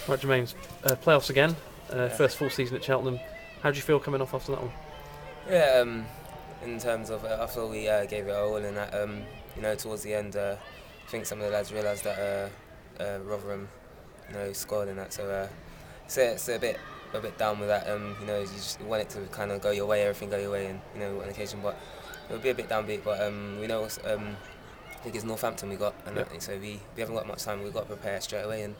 Right, Jermaine, playoffs again, first full season at Cheltenham. How do you feel coming off after that one? Yeah, in terms of, I thought we gave it our all in that. Towards the end, I think some of the lads realised that Rotherham, scored in that. So it's a bit down with that. You just want it to kind of go your way, everything go your way, and on occasion, but it'll be a bit downbeat. But we know what's, I think it's Northampton we got, and Yep. so we haven't got much time. We've got to prepare straight away and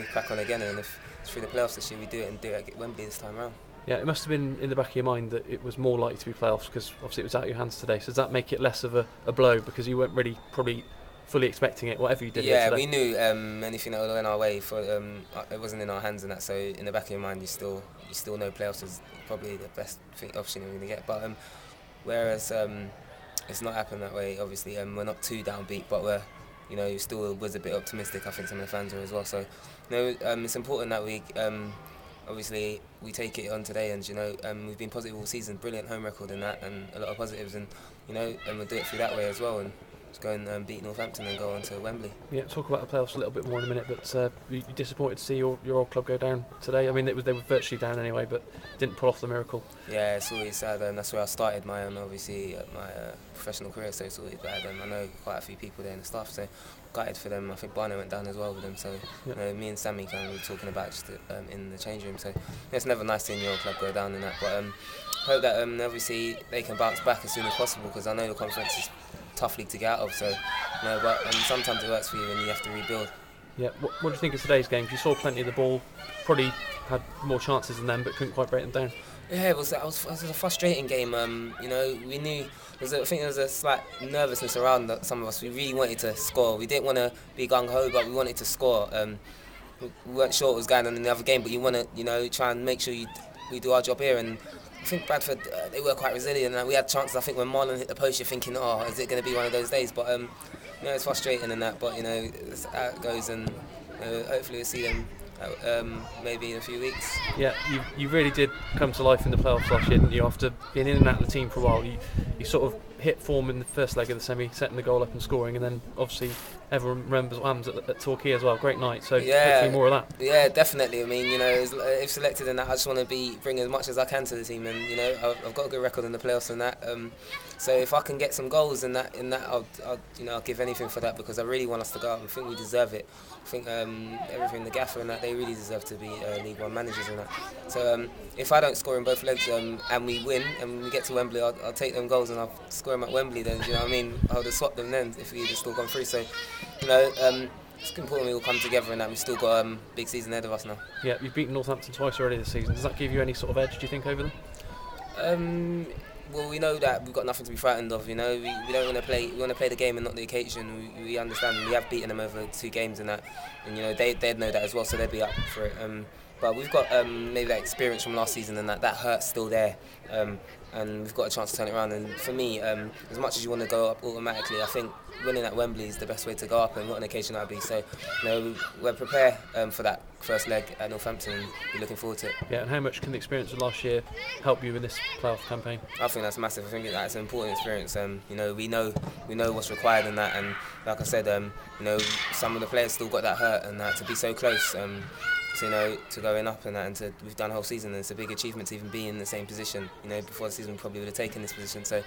crack on again. And if it's through the playoffs this year, we do it and do it at Wembley this time around. Yeah, it must have been in the back of your mind that it was more likely to be playoffs because obviously it was out of your hands today. So does that make it less of a blow because you weren't really probably fully expecting it, whatever you did here Yeah, today? we knew anything that would go in our way. It wasn't in our hands and that. So in the back of your mind, you still know playoffs is probably the best option you're going to get. But whereas it's not happened that way. Obviously, we're not too downbeat, but we're still was a bit optimistic. I think some of the fans were as well. So it's important that we. Obviously, we take it on today, and we've been positive all season. Brilliant home record in that, and a lot of positives, and we'll do it through that way as well, and just go and beat Northampton and go on to Wembley. Yeah, talk about the playoffs a little bit more in a minute, but you're disappointed to see your old club go down today. I mean, they were virtually down anyway, but didn't pull off the miracle. Yeah, it's always sad, and that's where I started my professional career. So it's always bad, and I know quite a few people there in the staff. So gutted for them. I think Barney went down as well with them. So me and Sammy kind of were talking about just in the change room. So it's never nice seeing your club go down in that. But hope that obviously they can bounce back as soon as possible because I know the conference is a tough league to get out of. So but sometimes it works for you when you have to rebuild. Yeah, what do you think of today's game? 'Cause you saw plenty of the ball, probably had more chances than them, but couldn't quite break them down. Yeah, it was a frustrating game. We knew I think there was a slight nervousness around some of us. We really wanted to score. We didn't want to be gung ho, but we wanted to score. We weren't sure what was going on in the other game, but you want to try and make sure we do our job here. And I think Bradford they were quite resilient, and we had chances. I think when Marlon hit the post, you're thinking, oh, is it going to be one of those days? But it's frustrating in that. But it's how it goes, and hopefully we'll see them. Maybe in a few weeks. Yeah, you really did come to life in the playoffs last year, didn't you? After being in and out of the team for a while, you sort of hit form in the first leg of the semi, setting the goal up and scoring, and then obviously everyone remembers what happens at Torquay as well. Great night, so hopefully more of that. Yeah, definitely. I mean, if selected in that, I just want to bring as much as I can to the team, and I've got a good record in the playoffs and that. So if I can get some goals in that, I'll give anything for that because I really want us to go up. I think we deserve it. I think everything the gaffer and that they really deserve to be League One managers and that. So if I don't score in both legs and we win and we get to Wembley, I'll take them goals and I'll score them at Wembley. Then do you know what I mean? I would have swapped them then if we'd have still gone through. So it's important we all come together and that we've still got a big season ahead of us now. Yeah, you've beaten Northampton twice already this season. Does that give you any sort of edge, do you think, over them? Well, we know that we've got nothing to be frightened of. We don't want to play. We want to play the game and not the occasion. We understand. We have beaten them over 2 games and that, and they'd know that as well, so they'd be up for it. But we've got maybe that experience from last season and that hurt's still there, and we've got a chance to turn it around. And for me, as much as you want to go up automatically, I think winning at Wembley is the best way to go up, and what an occasion that'll be. So, we're prepared for that first leg at Northampton, and we're looking forward to it. Yeah, and how much can the experience of last year help you in this playoff campaign? I think that's massive. I think that's an important experience. We know what's required in that, and like I said, some of the players still got that hurt, and that to be so close. To going up and that, and we've done a whole season, and it's a big achievement to even be in the same position. Before the season we probably would have taken this position. So,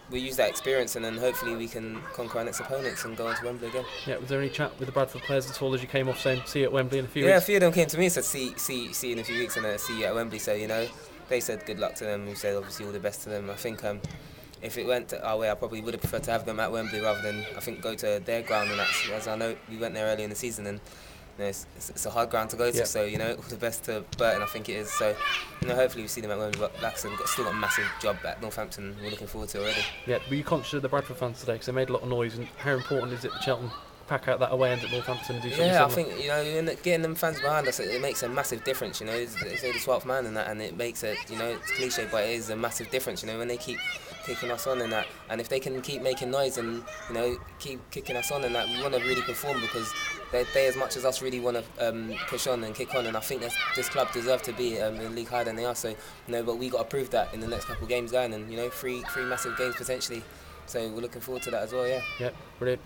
we use that experience, and then hopefully we can conquer our next opponents and go on to Wembley again. Yeah, was there any chat with the Bradford players at all as you came off saying see you at Wembley in a few weeks? Yeah, a few of them came to me and said see you in a few weeks and see you at Wembley. So they said good luck to them. We said obviously all the best to them. I think if it went our way, I probably would have preferred to have them at Wembley rather than I think go to their ground, and that's, as I know we went there early in the season and. It's a hard ground to go to, so all the best to Burton, I think it is. So hopefully we see them at Wembley. But like I said, we've still got a massive job at Northampton. We're looking forward to it already. Yeah, were you conscious of the Bradford fans today because they made a lot of noise? And how important is it that Cheltenham pack out that away end at Northampton and do something similar? I think getting them fans behind us, it makes a massive difference. They say the 12th man and that, and it makes it it's cliche, but it is a massive difference. When they keep kicking us on and that, and if they can keep making noise and keep kicking us on and that, we want to really perform because they as much as us really want to push on and kick on, and I think this club deserve to be in the league higher than they are. So but we got to prove that in the next couple of games going, and three massive games potentially. So we're looking forward to that as well. Yeah. Yeah, brilliant.